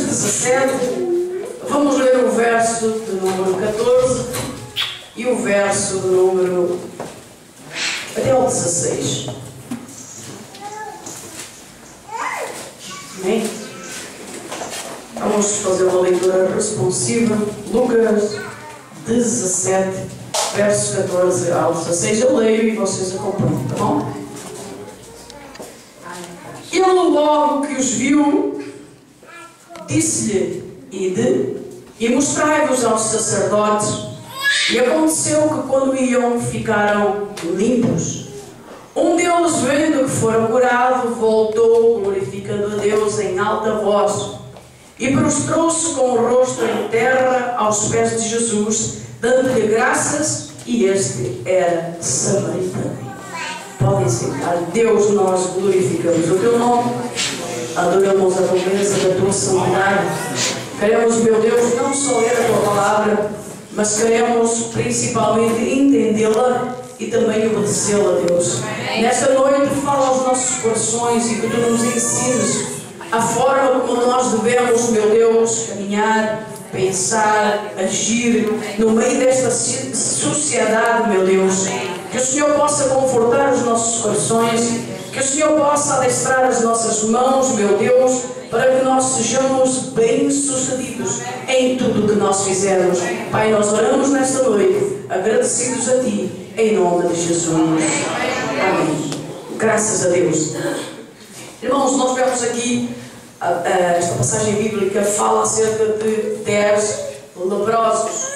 17, vamos ler o verso de número 14 e o verso de número até o 16. Amém? Vamos fazer uma leitura responsiva. Lucas 17, versos 14 ao 16. Eu leio e vocês acompanham, tá bom? Ele logo que os viu, disse-lhe: Ide e mostrai-vos aos sacerdotes. E aconteceu que quando iam, ficaram limpos. Um deles, vendo que fora curado, voltou, glorificando a Deus em alta voz, e prostrou-se com o rosto em terra aos pés de Jesus, dando-lhe graças, e este era samaritano. Podem sentar. Deus, nós glorificamos o Teu nome, adoramos a beleza da Tua santidade. Queremos, meu Deus, não só ler a Tua palavra, mas queremos principalmente entendê-la e também obedecê-la, Deus. Nesta noite, fala aos nossos corações e que Tu nos ensines a forma como nós devemos, meu Deus, caminhar, pensar, agir no meio desta sociedade, meu Deus. Que o Senhor possa confortar os nossos corações, que o Senhor possa adestrar as nossas mãos, meu Deus, para que nós sejamos bem-sucedidos em tudo o que nós fizermos. Pai, nós oramos nesta noite, agradecidos a Ti, em nome de Jesus. Amém. Graças a Deus. Irmãos, nós vemos aqui, esta passagem bíblica fala acerca de 10 leprosos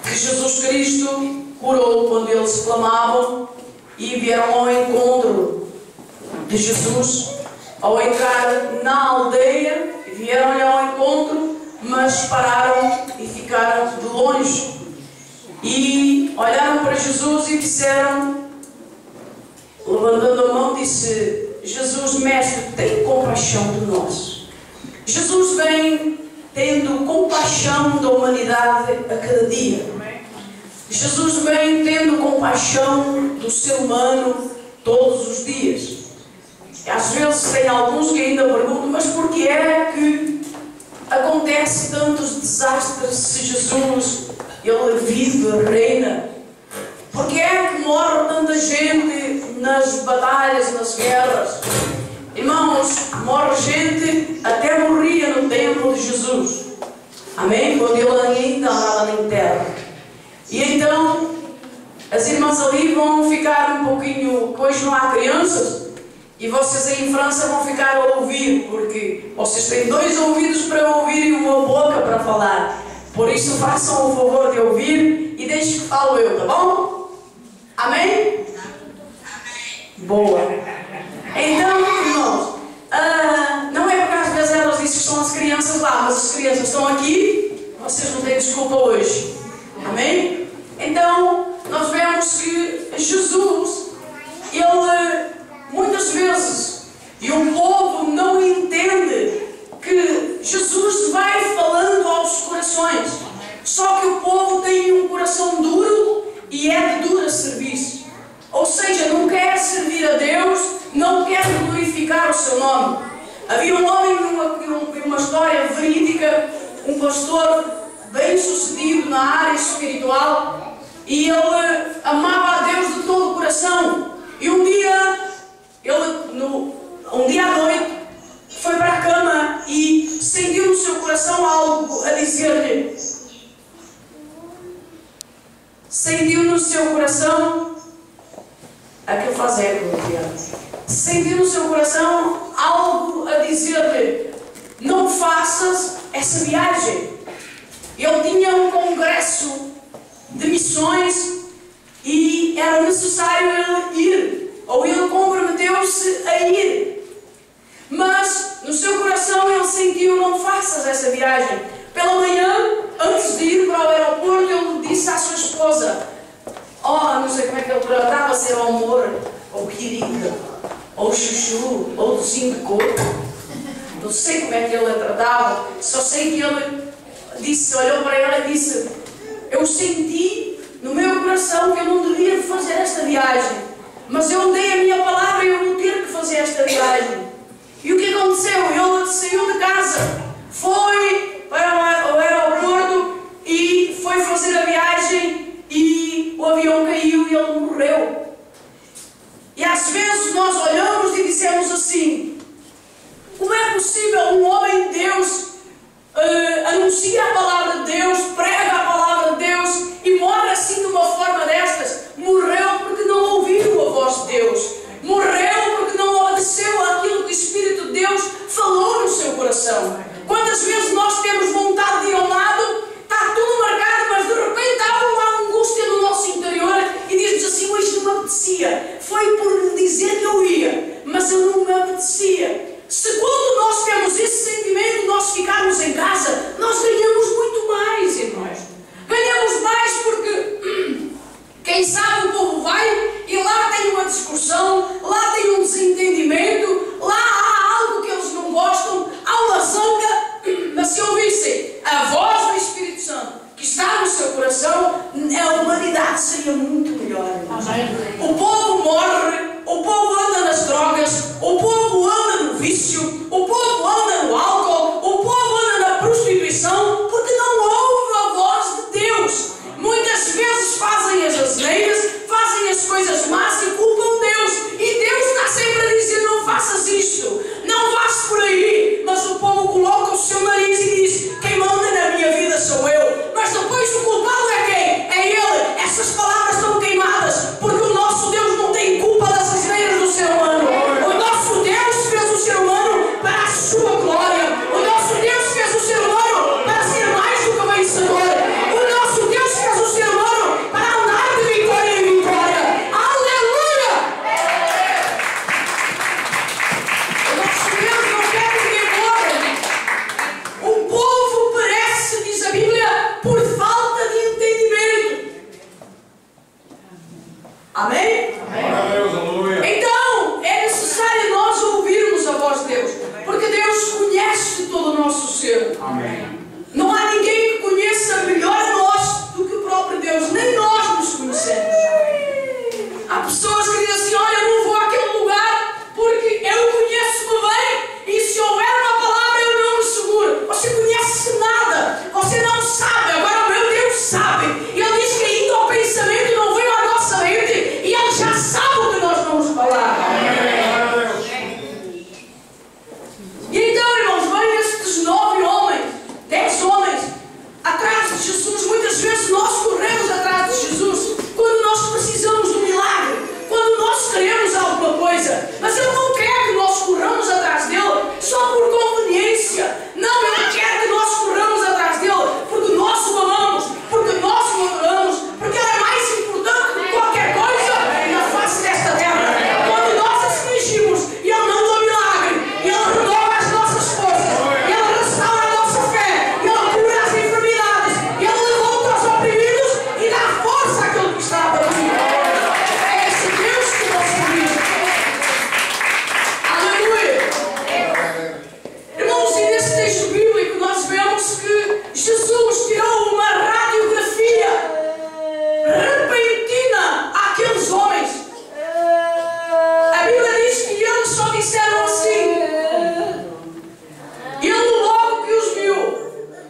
que Jesus Cristo curou quando eles clamavam e vieram ao encontro de Jesus. Ao entrar na aldeia, vieram-lhe ao encontro, mas pararam e ficaram de longe. E olharam para Jesus e disseram, levantando a mão, disse: Jesus, Mestre, tem compaixão de nós. Jesus vem tendo compaixão da humanidade a cada dia. Jesus vem tendo compaixão do ser humano todos os dias. Às vezes tem alguns que ainda perguntam, mas por que é que acontece tantos desastres se Jesus, Ele vive, reina? Por que é que morre tanta gente nas batalhas, nas guerras? Irmãos, morre gente, até morria no templo de Jesus. Amém? Quando Ele ainda andava na terra. E então, as irmãs ali vão ficar um pouquinho, hoje não há crianças, e vocês aí em França vão ficar a ouvir, porque vocês têm 2 ouvidos para ouvir e uma boca para falar. Por isso, façam o favor de ouvir e deixem que falo eu, tá bom? Amém? Boa. Então, irmãos, não é porque às vezes elas dizem que são as crianças lá, mas as crianças estão aqui, vocês não têm desculpa hoje. Amém? Então, nós vemos que Jesus, Ele muitas vezes, e o povo não entende que Jesus vai falando aos corações. Só que o povo tem um coração duro e é de dura serviço. Ou seja, não quer servir a Deus, não quer glorificar o seu nome. Havia um homem numa história verídica, um pastor bem sucedido na área espiritual, e ele amava a Deus de todo o coração. E um dia à noite, foi para a cama e sentiu no seu coração algo a dizer-lhe. Sentiu no seu coração, aquilo faz eco, sentiu no seu coração algo a dizer-lhe: não faças essa viagem. Ele tinha um congresso de missões e era necessário ele ir, ou ele comprometeu-se a ir. Mas no seu coração ele sentiu: não faças essa viagem. Pela manhã, antes de ir para o aeroporto, ele disse à sua esposa: não sei como é que ele tratava, se era amor, ou querida, ou chuchu, ou docinho de coco. Não sei como é que ele a tratava, só sei que ele disse, olhou para ela e disse: eu senti no meu coração que eu não devia fazer esta viagem, mas eu dei a minha palavra e eu vou ter que fazer esta viagem. E o que aconteceu? Ele saiu de casa, foi ele morreu. E às vezes nós olhamos e dizemos assim: como é possível um homem de Deus anuncia a palavra de Deus, prega a palavra de Deus e morre assim de uma forma destas? Morreu porque não ouviu a voz de Deus. Morreu porque não obedeceu àquilo que o Espírito de Deus falou no seu coração. Quantas vezes nós temos vontade de ir ao lado, está tudo marcado, mas de repente há uma angústia no nosso interior e diz-nos assim: hoje não me apetecia. Foi por lhe dizer que eu ia, mas eu não me apetecia. Segundo nós temos esse sentimento, nós ficarmos em casa, nós ganhamos muito mais, irmãos. Ganhamos mais porque, quem sabe, o povo vai e lá tem uma discussão, lá tem um desentendimento, lá há algo que eles não gostam, há uma zanga, mas se ouvissem a voz do Espírito Santo que está no seu coração, a humanidade seria muito melhor. O povo morre, o povo anda nas drogas, o povo anda no vício, o povo anda no álcool, o povo anda na prostituição, porque não ouve a voz de Deus. Muitas vezes fazem as asneiras, fazem as coisas más e culpam Deus. E Deus está sempre a dizer: não faças isto, não vás por aí. Mas o povo coloca o seu nariz e diz: quem manda na minha vida sou eu. Mas depois o culpado é quem? É Ele. Essas palavras estão queimadas, porque o nosso Deus não tem culpa das asneiras do ser humano. O nosso Deus fez o ser humano para a sua glória. O nosso Deus fez o ser humano para ser mais do que vencedor. O nosso Deus fez o ser humano para andar de vitória em vitória. Aleluia! O nosso Deus não quer que ninguém morra. O povo perece, diz a Bíblia, por falta de entendimento. Amém? Então, é necessário nós ouvirmos a voz de Deus, porque Deus conhece todo o nosso ser. Amém. Não há ninguém que conheça melhor nós do que o próprio Deus, nem nós nos conhecemos. Há pessoas que dizem assim: olha, eu não vou àquele lugar porque eu conheço-me bem e se houver uma palavra eu não me seguro. Você conhece nada, você não sabe, agora o meu Deus sabe. E Ele diz que ainda o pensamento não veio à nossa mente e Ele já sabe o que nós vamos falar. E então, irmãos, vêm estes 9 homens, 10 homens, atrás de Jesus. Muitas vezes nós corremos atrás de Jesus quando nós precisamos de um milagre, quando nós queremos alguma coisa. Mas Ele não quer que nós corramos atrás dEle só por conveniência. Não, Ele quer que nós corramos atrás dEle porque nós o amamos, porque nós o adoramos, porque Ele é mais importante do que qualquer coisa na face desta terra. Quando nós afligimos e Ele não dá milagre, Ele renova as nossas forças, Ele restaura a nossa fé, Ele cura as enfermidades, Ele levanta os oprimidos e dá força àquele que está abatido. É esse Deus que nós servimos. Aleluia! Irmãos, e nesse texto bíblico nós vemos que Jesus tirou uma radiografia repentina àqueles homens. A Bíblia diz que eles só disseram assim. Ele logo que os viu,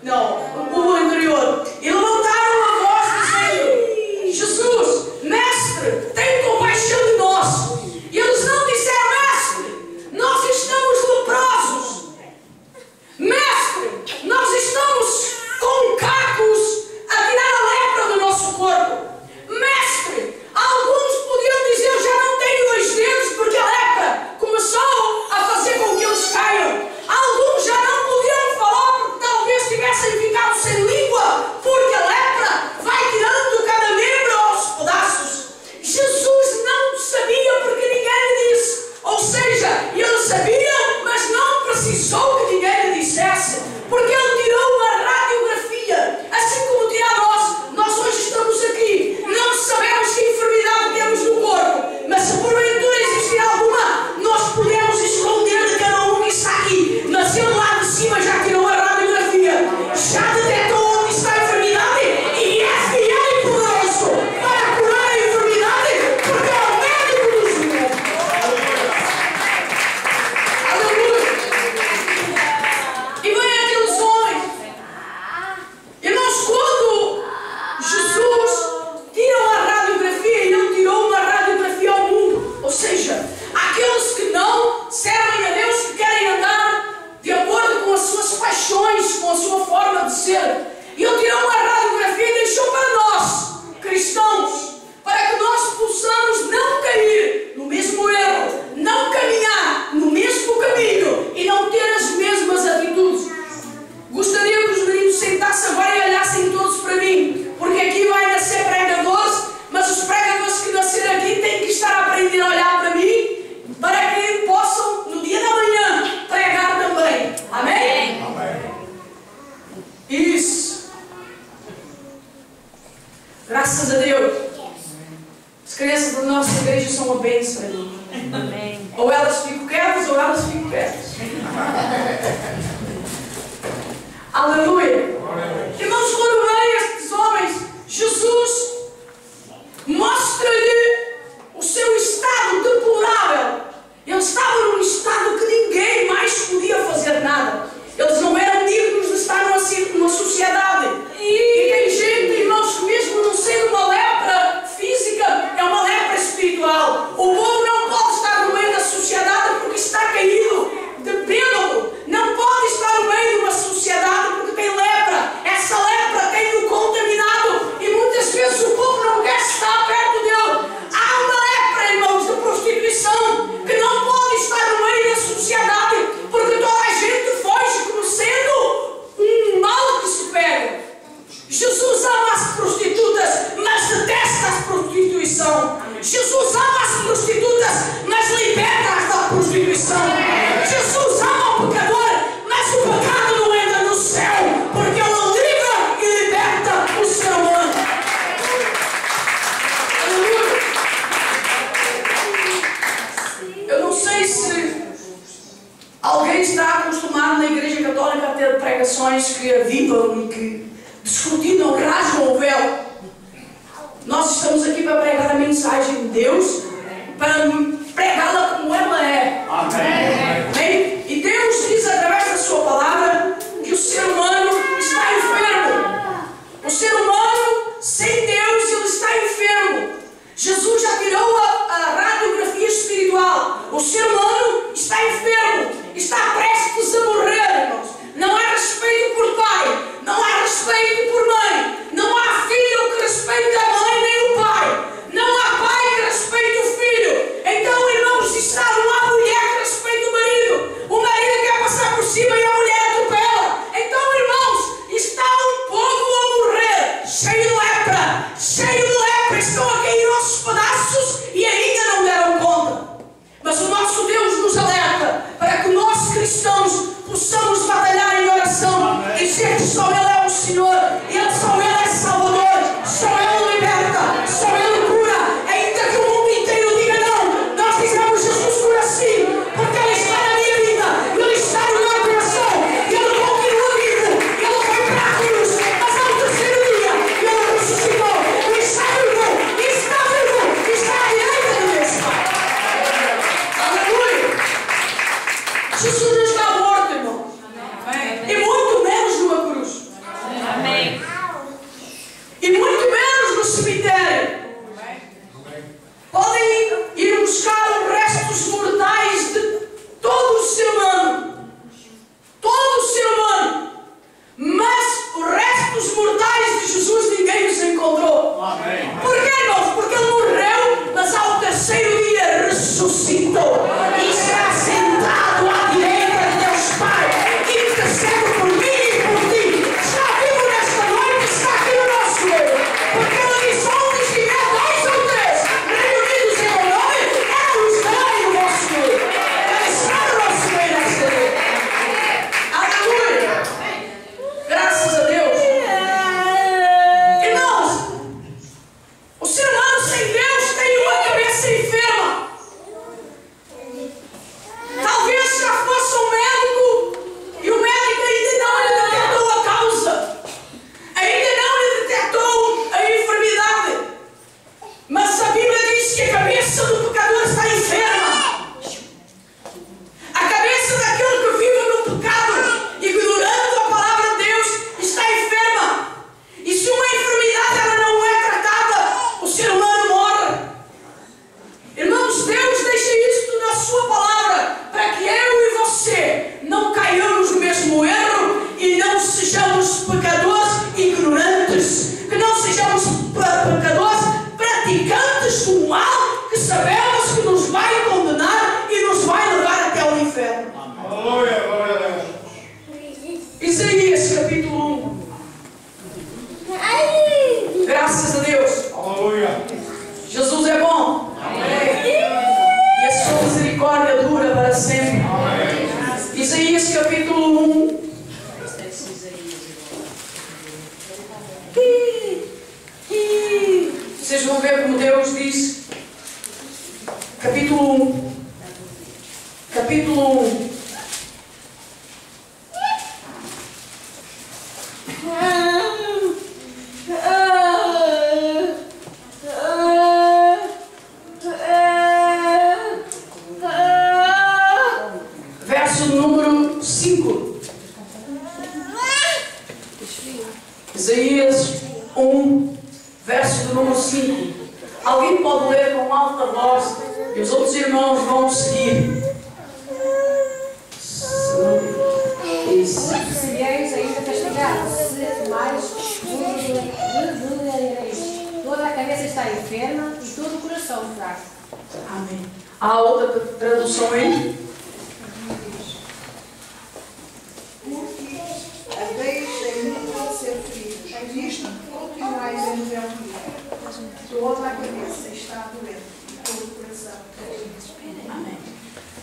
não, o anterior, e levantaram a voz dizendo: Jesus, Mestre, tem compaixão de nós. E eles não disseram: Mestre, nós estamos leprosos. Mestre, nós estamos com cacos a tirar a lepra do nosso corpo. Mestre, alguns podiam dizer: eu já não tenho 2 dedos porque a lepra começou a fazer com que eles caiam. Alguns já não podiam falar porque talvez tivessem ficado sem língua, porque a lepra vai tirando cada membro aos pedaços. Jesus não sabia porque ninguém lhe disse. Ou seja, ele sabia, mas não precisou que ninguém lhe dissesse, porque ele tirou uma radiografia, assim como tira a nós. Nós hoje estamos aqui, não sabemos que enfermidade temos no corpo, mas se porventura existir alguma, nós podemos esconder de cada um que está aqui. Mas ele lá de cima já tirou a radiografia, já detectou onde está a enfermidade e é fiel e poderoso para curar a enfermidade, porque é o médico dos médicos. Aleluia! E vem aqueles homens acontecer. E Ele tirou uma radiografia e deixou para nós, cristãos, para que nós possamos não cair no mesmo erro, não caminhar no mesmo caminho e não ter as mesmas atitudes. Gostaria que os meninos sentassem agora e olhassem todos para mim, porque aqui vai nascer pregadores, mas os pregadores que nasceram aqui têm que estar a aprender a olhar para mim, para que possam, no dia da manhã, pregar também. Amém? Amém. Isso. Graças a Deus. As crianças da nossa igreja são uma bênção. Amém. Ou elas ficam quietas, ou elas ficam quietas. Aleluia. Irmãos, quando vêm estes homens, Jesus mostra-lhe o seu estado deplorável. Eles estavam num estado que ninguém mais podia fazer nada. Eles não eram dignos de estar numa sociedade. E tem gente, irmãos, que mesmo não sendo uma lepra física, é uma lepra espiritual. O povo não pode estar no meio da sociedade porque está caído de bêbado. Não pode estar no meio de uma sociedade porque tem lepra. Essa lepra tem-o contaminado e muitas vezes o povo não quer estar perto dele. Há uma lepra, irmãos, de prostituição que não pode estar no meio da sociedade porque toda a gente foge como sendo um mal que se pega. Jesus ama as prostitutas, mas detesta a prostituição. Jesus ama as prostitutas, mas liberta-as da prostituição. Jesus ama o pecador, mas o pecado não entra no céu, porque Ele livra e liberta o ser humano. Eu não sei se alguém está acostumado na Igreja Católica a ter pregações que avivam e que discutindo, rasgam o véu. Nós estamos aqui para pregar a mensagem de Deus, para pregá-la como ela é. Amém. Amém? E Deus diz através da sua palavra que o ser humano está enfermo. O ser humano sem Deus, ele está enfermo. Jesus já tirou a radiografia espiritual. O ser humano está enfermo, está prestes a morrer, irmãos. Não há respeito por pai, não há respeito por mãe, não há filho que respeite a mãe nem o pai, não há pai que respeite o filho. Então, irmãos, está uma mulher que respeita o marido quer passar por cima e a mulher atropela. Então, irmãos, está um povo a morrer, cheio de lepra, estão a cair aos pedaços e ainda não deram conta. Mas o nosso Deus nos alerta para que nós cristãos possamos batalhar em oração e dizer que só Ele é o Senhor, só Ele é Salvador, só Ele liberta, só Ele cura. Ainda que o mundo inteiro diga não, nós dizemos Jesus cura sim, porque Ele está na minha vida, Ele está no meu coração, Ele continua vivo, Ele foi para a cruz, mas ao terceiro dia Ele ressuscitou, Ele está vivo, está à direita de Deus Pai. Aleluia! Jesus não está morto, irmão. E muito menos numa cruz. Amém. Verso número 5. Isaías 1, verso do número 5. Alguém pode ler com alta voz e os outros irmãos vão seguir. Isso. Sereis ainda castigados, se mais vulnerareis. Toda a cabeça está enferma e todo o coração fraco. Amém. Há outra tradução aí? Haveis ainda de ser feridos, visto que continuais em rebeldia. Toda a cabeça está doente e todo o coração caído. Amém.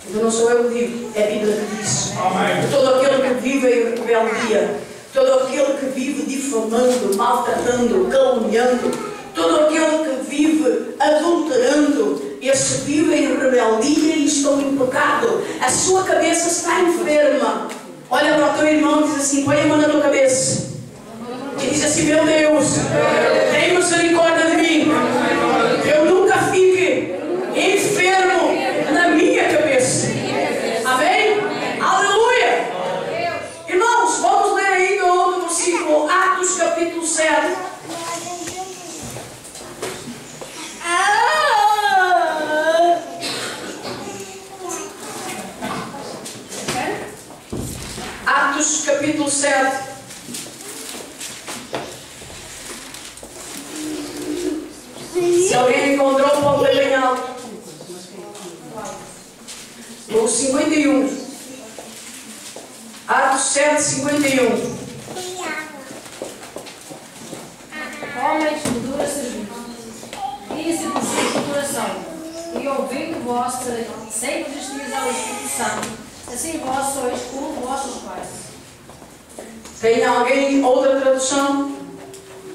Então não sou eu que digo, é a Bíblia que diz. Amém. Todo aquele que vive em rebeldia, todo aquele que vive difamando, maltratando, caluniando, todo aquele que vive adulterando, esse vive em rebeldia e estão em pecado. A sua cabeça está enferma. Olha para o teu irmão e diz assim: põe a mão na tua cabeça. E diz assim: meu Deus, tem misericórdia de mim. Eu nunca fique enfermo na minha cabeça. Amém? Aleluia! Irmãos, vamos ler ainda outro versículo, Atos capítulo 7. Atos capítulo 7. Se alguém encontrou, pode ler bem alto. O 51. Atos 7, 51. Homens de dura serviço, incircuncisos de coração, e ouvindo vós sempre vestis ao Espírito Santo, assim vós sois como vossos pais. Tem alguém outra tradução?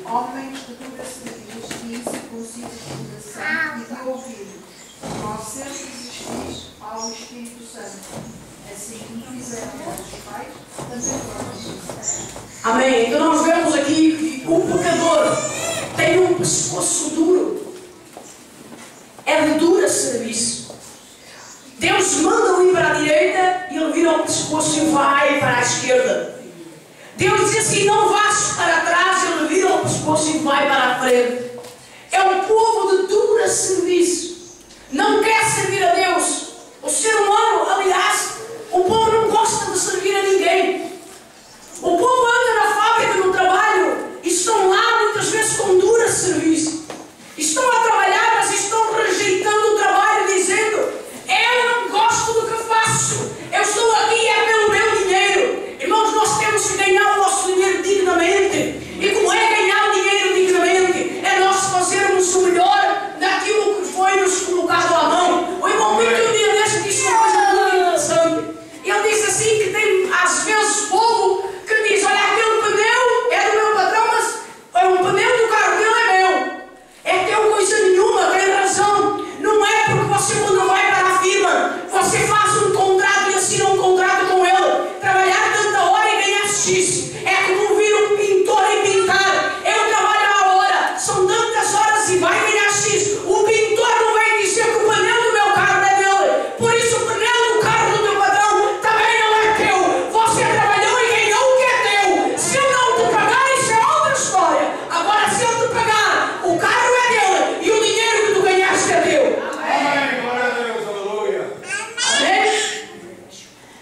Homens de dura serviço e incircuncisos de coração e de ouvidos, vós sempre vestis ao Espírito Santo. Assim como fizeram vossos pais, também vós. Amém. Então nós vemos aqui que o pecador tem um pescoço duro. É de dura serviço. Deus manda-o ir para a direita e ele vira o pescoço e vai para a esquerda. Deus diz assim: não vás para trás, ele vira o pescoço e vai para a frente. É um povo de dura serviço. Não quer servir a Deus. O ser humano, aliás, o povo não gosta de servir a ninguém. O povo anda na fábrica, no trabalho, e estão lá muitas vezes com dura serviço. Estão a trabalhar, mas estão rejeitando o trabalho, dizendo: eu não gosto do que faço. Eu estou aqui é pelo meu dinheiro. Irmãos, nós temos que ganhar o nosso dinheiro dignamente. E como é ganhar o dinheiro dignamente? É nós fazermos o melhor naquilo que foi nos colocado à mão. O irmão Pedro, um dia deste, disse uma coisa muito interessante. Ele disse assim que tem às vezes povo que diz: olha, aquele pneu é do meu patrão, mas o pneu do carro dele é meu. É teu coisa nenhuma, tem razão. Não é porque você, quando vai para a firma, você faz um contrato e assina um contrato com ele. Trabalhar tanta hora e ganhar X. É como vir um pintor e pintar. Eu trabalho a hora, são tantas horas e vai ganhar X. O pintor não vai dizer que o pneu do meu carro é dele. Por isso o pneu do carro do teu patrão também não é teu. Você trabalhou e ganhou o que é teu. Se ele não te pagar, isso é outra história. Agora, se ele te pagar, o carro é dele e o dinheiro que tu ganhaste é teu. Amém. Glória a Deus. Aleluia. Amém?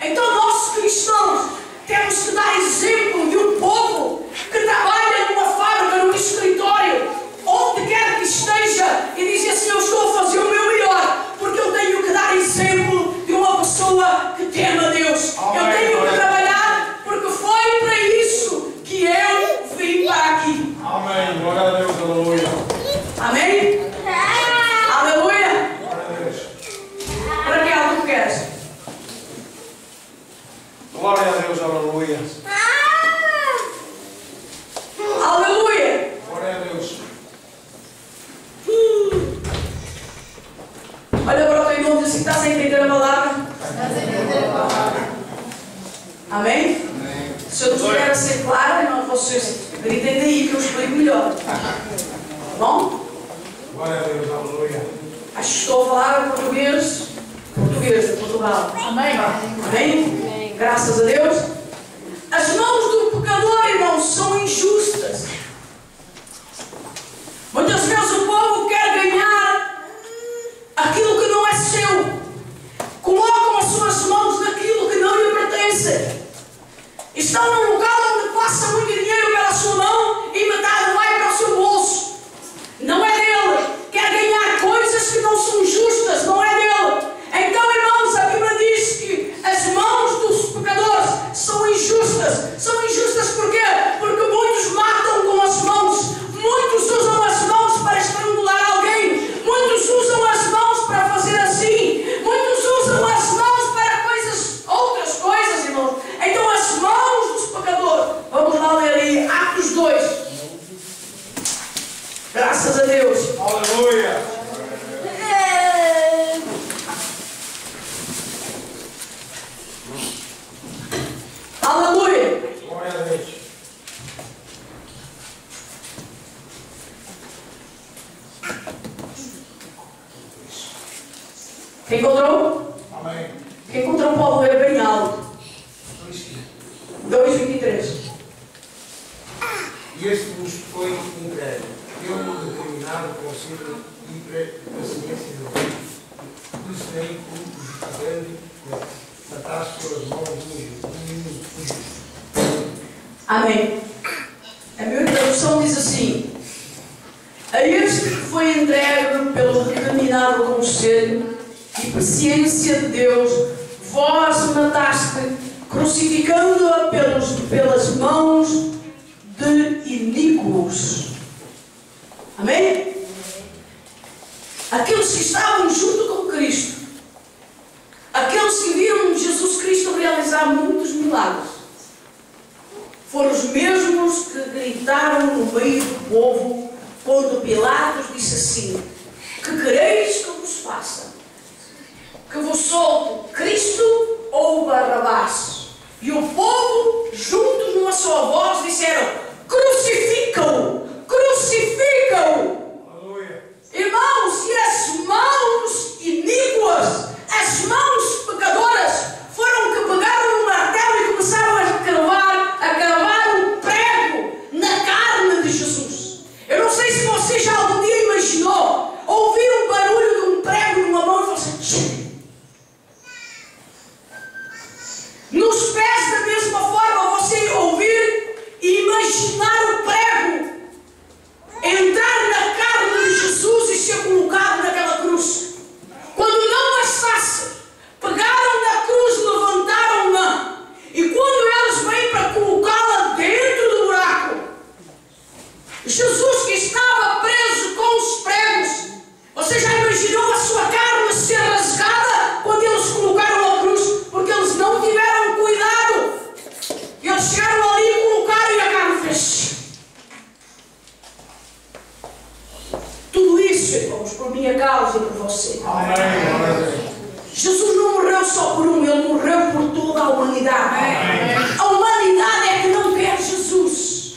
Então nós cristãos temos que dar exemplo de um povo que trabalha numa fábrica, num escritório, onde quer que esteja, e diz assim: eu estou a fazer o meu melhor, porque eu tenho que dar exemplo de uma pessoa que teme a Deus. Eu tenho que trabalhar, porque foi para isso que eu vim para aqui. Amém. Glória a Deus. Aleluia. Amém? Aleluia. Glória a Deus. Para que algo queres? Glória a Deus. Aleluia. Aleluia. Glória a Deus. Olha para o teu irmão e diz assim: estás a entender a palavra? Amém? Se eu estiver a ser claro, nós vocês gritem daí que eu explico melhor. Tá bom? Glória a Deus, aleluia. Acho que estou a falar português de Portugal. Amém. Amém? Graças a Deus. As mãos do pecador, irmãos, são injustas. Muitas vezes o povo quer ganhar aquilo que não é seu. Colocam as suas mãos naquilo que não lhe pertence. Estão num local onde passa muito dinheiro pela sua mão e metade vai para o seu bolso. Não é dele. Quer ganhar coisas que não são justas. Não é dele. Então, irmãos, a Bíblia diz que as mãos dos pecadores são injustas. São injustas por quê? Porque muitos matam com as mãos. Muitos usam as mãos para estrangular alguém. Muitos usam as mãos para fazer assim. Muitos usam as mãos para outras coisas, irmãos. Então, as mãos dos pecadores. Vamos lá ler aí Atos 2. Graças a Deus. Aleluia. Aleluia. Glória a Deus. Quem encontrou? Amém. Quem encontrou pode ler bem alto. 2:23. E este vos foi entregue, pelo determinado conselho e paciência do rei, do Senhor, o grande, mataste pelas mãos do injusto. Amém. A minha tradução diz assim: a este que foi entregue pelo determinado conselho e paciência de Deus, vós mataste, crucificando-a pelas mãos de iníquos. Amém? Aqueles que estavam junto com Cristo, aqueles que viram Jesus Cristo realizar muitos milagres, foram os mesmos que gritaram no meio do povo quando Pilatos disse assim: que quereis que vos faça? Que vos solte Cristo ou Barrabás? E o povo, juntos numa só voz, disseram: crucificam-o! Crucificam-o! Aleluia. Irmãos, e as mãos iníquas, as mãos pecadoras, foram que pegaram um martelo e começaram a cravar um prego na carne de Jesus. Eu não sei se você já algum dia imaginou ouvir um barulho de um prego numa mão e falar assim. Nos pés, da mesma forma, você ouvir e imaginar o prego entrar na carne de Jesus e ser colocado naquela cruz. Quando não bastasse, pegaram na cruz, levantaram-na, e quando eles vêm para colocá-la dentro do buraco, Jesus, que estava preso com os pregos, você já imaginou a sua carne ser rasgada quando eles colocaram a cruz? Porque eles não tiveram cuidado. E eles chegaram ali e colocaram, e a carne fez. Tudo isso, irmãos, por minha causa e por você. Amém. Glória a Deus. Jesus não morreu só por um, ele morreu por toda a humanidade. Amém. A humanidade é que não quer Jesus.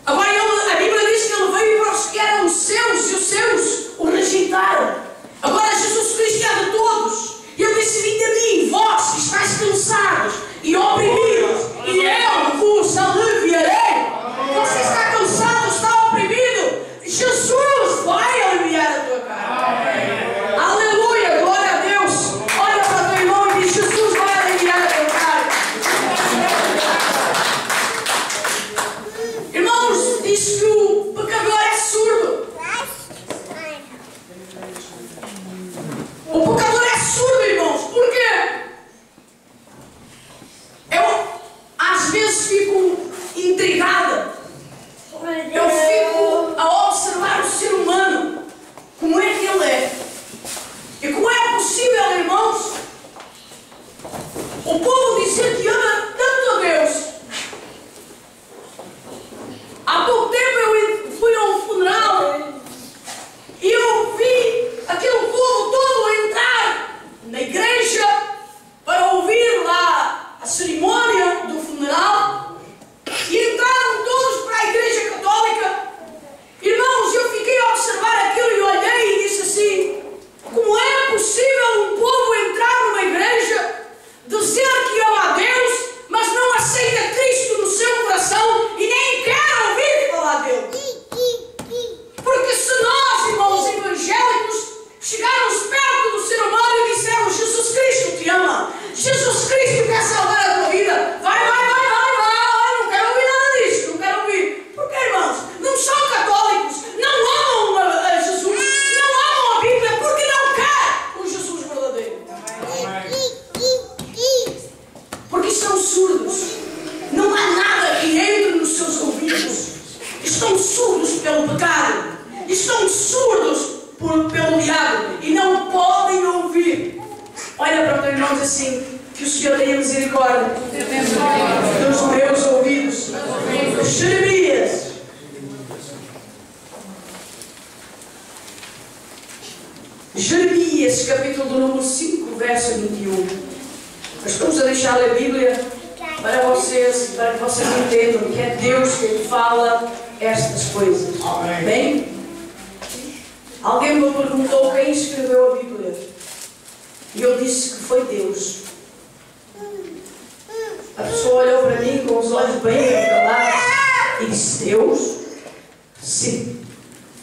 Agora a Bíblia diz que ele veio para os que eram seus e os seus o rejeitaram. Agora Jesus Cristo é de todos. E ele disse: vinde a mim, vós que estáis cansados e oprimidos, e eu vos aliviarei. Você está cansado, está oprimido? Jesus vai aliviar a tua carne. Aleluia, glória a Deus. Olha para teu irmão e diz: Jesus vai aliviar a tua carne. Irmãos, diz que o pecador é surdo. O pecador é surdo, irmãos. Por quê? Eu às vezes fico intrigada. Eu fico a observar o ser humano, como é que ele é. E como é possível, irmãos, o povo dizer que ama tanto a Deus. Há pouco tempo eu fui a um funeral e eu vi aquele povo todo entrar na igreja para ouvir lá a cerimônia do funeral. surdos. Não há nada que entre nos seus ouvidos. Estão surdos pelo pecado. Estão surdos pelo diabo. E não podem ouvir. Olha para o teu irmão e diz assim: que o Senhor tenha misericórdia dos meus ouvidos. Jeremias, capítulo número 5, verso 21. Nós estamos a deixar a Bíblia para que vocês entendam que é Deus quem fala estas coisas. Amém. Bem? Alguém me perguntou quem escreveu a Bíblia. E eu disse que foi Deus. A pessoa olhou para mim com os olhos bem arregalados e disse: Deus? Sim,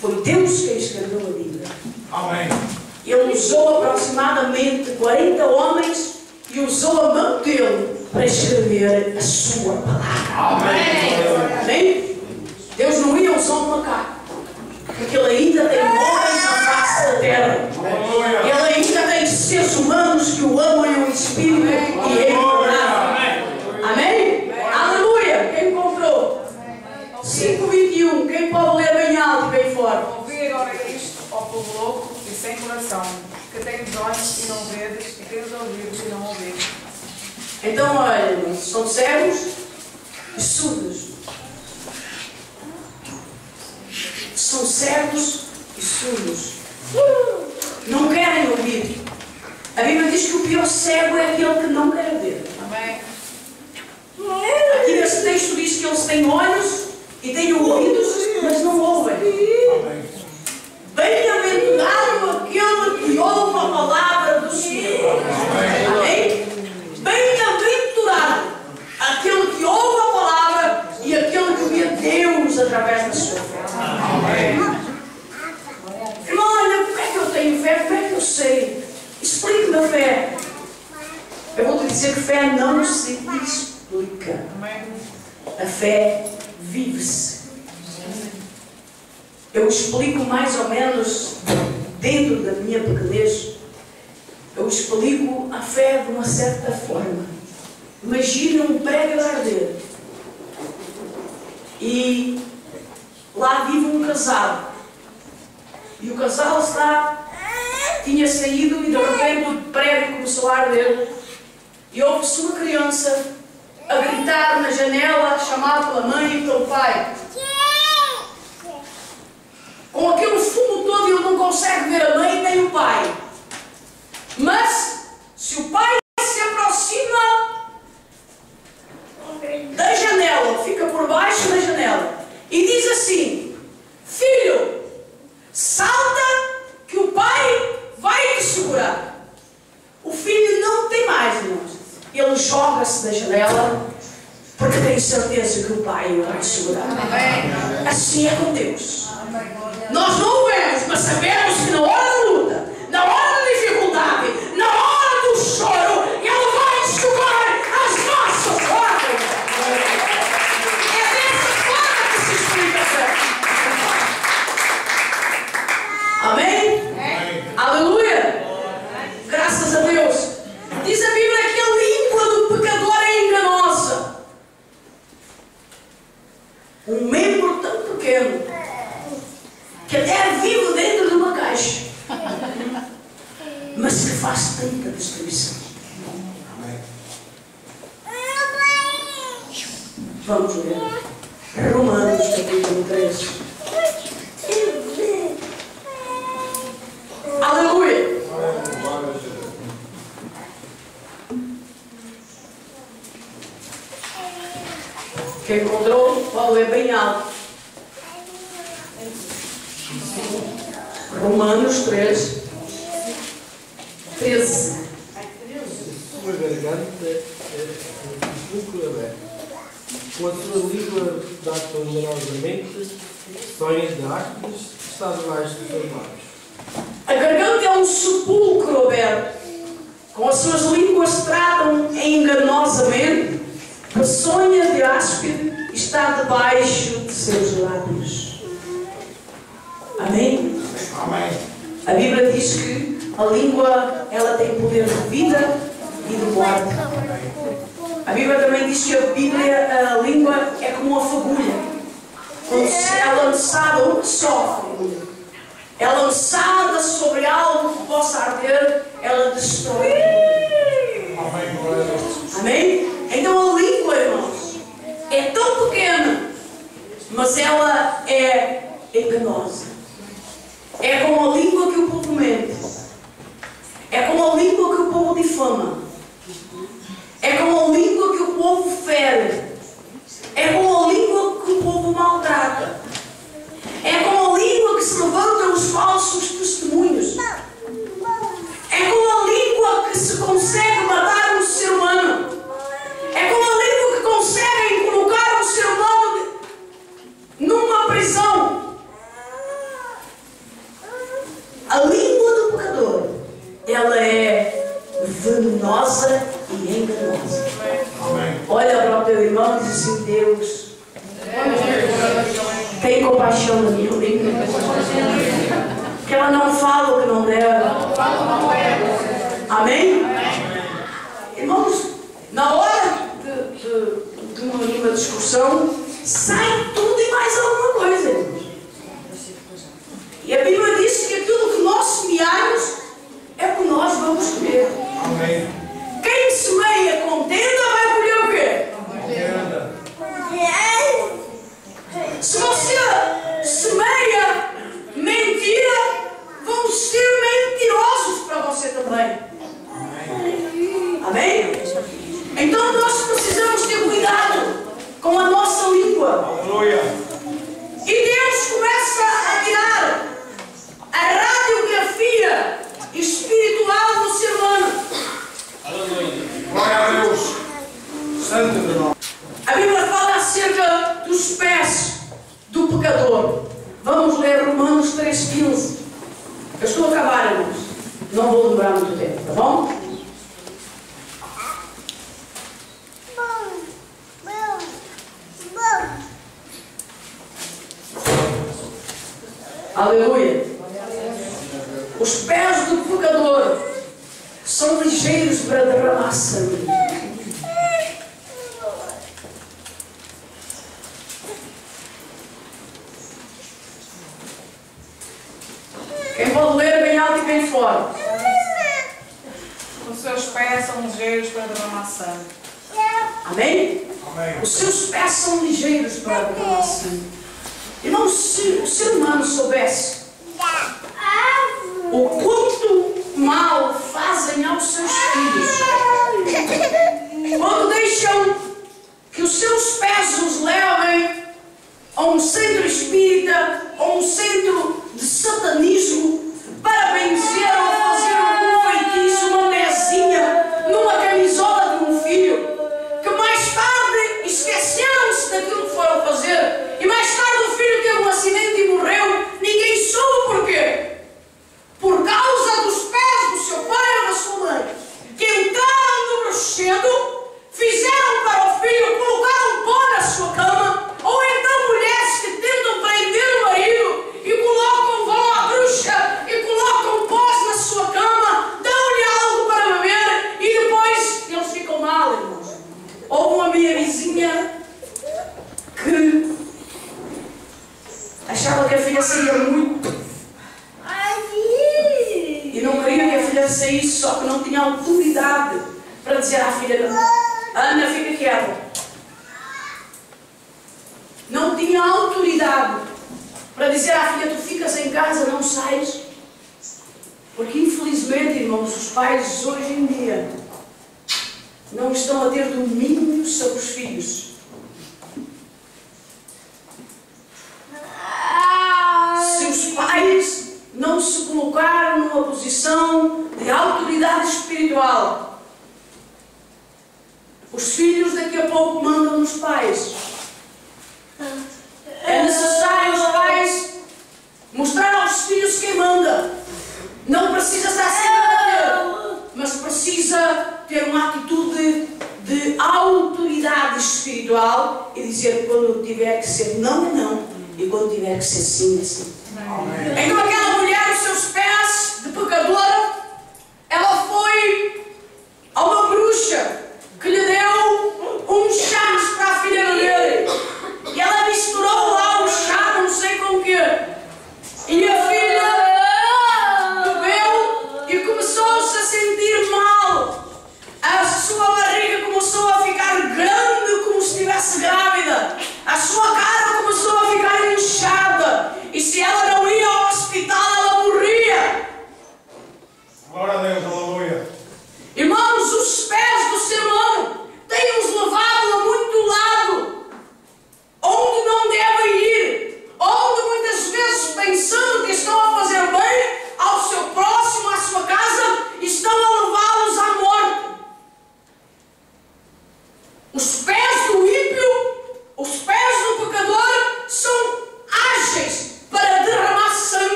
foi Deus quem escreveu a Bíblia. Amém. Ele usou aproximadamente 40 homens e usou a mão dele para escrever a sua palavra. Amém. Amém? Deus não ia usar um macaco, porque ele ainda tem homens na face da terra. Ele ainda tem seres humanos que o amam em um espírito e em palavra. Amém? Aleluia! Quem encontrou? 5:21. Quem pode ler bem alto e bem forte? Ouvi agora isto, ó povo louco e sem coração, que tem os olhos e não vedes, e tem os ouvidos e não ouvides. Então, olha, são cegos e surdos. São cegos e surdos. Não querem ouvir. A Bíblia diz que o pior cego é aquele que não quer ver. Amém? Aqui nesse texto diz que eles têm olhos e têm ouvidos, mas não ouvem. Bem-aventurado aquele que ouve a palavra do Senhor. Amém? Bem-aventurado aquele que ouve a palavra e aquele que vê Deus através da sua fé. Irmão, olha, como é que eu tenho fé? Como é que eu sei? Explique-me a fé. Eu vou te dizer que fé não se explica. A fé vive-se. Eu explico mais ou menos, dentro da minha pequenez, eu explico a fé de uma certa forma. Imagina um prego a arder. E lá vive um casal. E o casal tinha saído e de repente o prédio começou a arder. E houve-se uma criança a gritar na janela, a chamar pela mãe e pelo pai. Com aquele fumo todo ele não consegue ver a mãe nem o pai. Mas, se o pai se aproxima da janela, fica por baixo da janela, e diz assim: filho, salta que o pai vai te segurar. O filho não tem mais, irmãos. Ele joga-se da janela porque tem certeza que o pai o vai segurar. Assim é com Deus. Nós não o vemos, mas sabemos que na hora da luta, na hora da dificuldade, na hora do choro, Ele vai enxugar as nossas lágrimas. É dessa forma que se explica a fé. Amém? Aleluia! Graças a Deus. Diz a Bíblia que a língua do pecador é enganosa. Um membro tão pequeno que até vive dentro de uma caixa, mas que faz tanta destruição. Vamos ler Romanos capítulo 3. Aleluia! Quem encontrou, pode ler bem alto. Romanos 3, 13. Sua garganta é sepulcro aberto. Com a sua língua dá ponderosamente, sonhos de áspides, está debaixo dos seus lábios. A garganta é um sepulcro aberto. Com as suas línguas tratam enganosamente. Peçonha de áspide está debaixo de seus lábios. Amém? Amém. A Bíblia diz que a língua ela tem poder de vida e de morte. A Bíblia também diz que a língua é como uma fagulha. Quando é lançada uma só fagulha, é lançada sobre algo que possa arder, ela destrói. Amém? Então a língua, irmãos, é tão pequena, mas ela é enganosa. É como a língua que o povo mente. É como a língua que o povo difama. É como a língua que o povo fere. É como a língua que o povo maltrata. É como a língua que se levanta os falsos testemunhos. É como a língua que se consegue matar um ser humano. É como a língua que consegue colocar um ser humano numa prisão. A língua do pecador, ela é venenosa e enganosa. Olha para o teu irmão e diz assim: Deus, tem compaixão da minha língua, que ela não fala o que não deve. Amém? Irmãos, na hora de uma discussão, sai tudo e mais alguma coisa, irmãos. E a Bíblia diz que aquilo que nós semearmos é o que nós vamos comer. Amém. Quem semeia contenda vai colher o quê? Se você semeia mentira, vão ser mentirosos para você também. Amém? Então nós precisamos ter cuidado com a nossa língua. Aleluia. E Deus começa a tirar a radiografia espiritual do ser humano. Glória a Deus. Santo de nós. A Bíblia fala acerca dos pés do pecador. Vamos ler Romanos 3,15. Eu estou a acabar, irmãos. Não vou demorar muito tempo, tá bom? Aleluia. Os pés do pecador são ligeiros para derramar sangue. Quem pode ler bem alto e bem forte. Os seus pés são ligeiros para derramar sangue. Amém? Amém. Os seus pés são ligeiros para derramar sangue. Irmãos, se o ser humano soubesse o quanto mal fazem aos seus filhos, quando deixam que os seus pés os levem a um centro espírita, a um centro de satanismo, para benzer ou fazer algum feitiço, uma mesinha, numa camisola de um filho, que mais tarde esqueceram-se daquilo que foram fazer, e mais tarde o filho teve um acidente e morreu, ninguém soube porquê. Por causa dos pés do seu pai ou da sua mãe, que entraram no bruxedo, fizeram para o filho, colocaram pó na sua cama, ou então mulheres que tentam prender o marido e vão à bruxa e colocam pós na sua cama, dão-lhe algo para beber e depois eles ficam mal, irmãos. Houve uma minha vizinha que achava que a filha saía muito e não queria que a filha saísse, só que não tinha autoridade para dizer à filha: Ana, fica quieta. Não tinha autoridade para dizer à filha: tu ficas em casa, não sais. Porque infelizmente, irmãos, os pais hoje em dia não estão a ter domínio sobre os filhos. Se os pais não se colocaram numa posição de autoridade espiritual, os filhos daqui a pouco mandam nos pais. É necessário os pais mostrar aos filhos quem manda. Não precisa estar sempre a bater, mas precisa ter uma atitude de autoridade espiritual e dizer: quando tiver que ser não, é não, e quando tiver que ser sim, é sim. Amém. Então aquela mulher, os seus pés de pecadora, ela foi a uma bruxa que lhe deu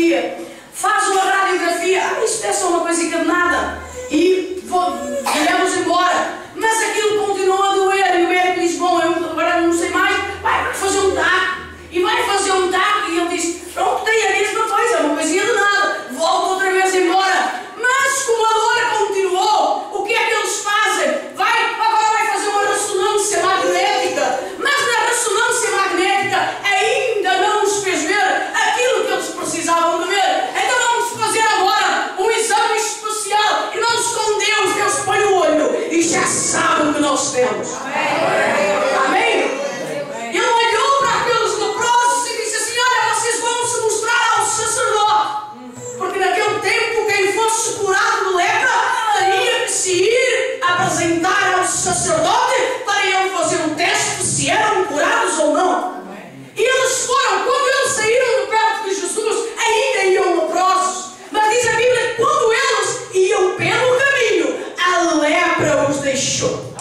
radiografia. Faz uma radiografia. Isto é só uma coisinha de nada. E viemos embora. Mas aquilo continua a doer. E o médico diz, bom, eu agora não sei mais. Vai fazer um TAC. E vai fazer um TAC. E ele diz, pronto, tem a mesma coisa. É uma coisinha de nada. Volta outra vez embora. Mas como a dor continuou, o que é que eles fazem? Agora vai fazer uma ressonância magnética. Mas na ressonância magnética ainda não nos fez ver aquilo que eles precisavam de ver. Então vamos fazer agora um exame especial. E não escondemos, Deus põe o olho e já sabe o que nós temos. Amém? Ele olhou para aqueles leprosos e disse assim, olha, vocês vão se mostrar ao sacerdote. Porque naquele tempo quem fosse curado de lepra teria que se ir apresentar ao sacerdote para ele fazer um teste se eram curados ou não. E eles foram, quando eles saíram de perto de Jesus, ainda iam leprosos. Mas diz a Bíblia que quando eles iam pelo caminho, a lepra os deixou.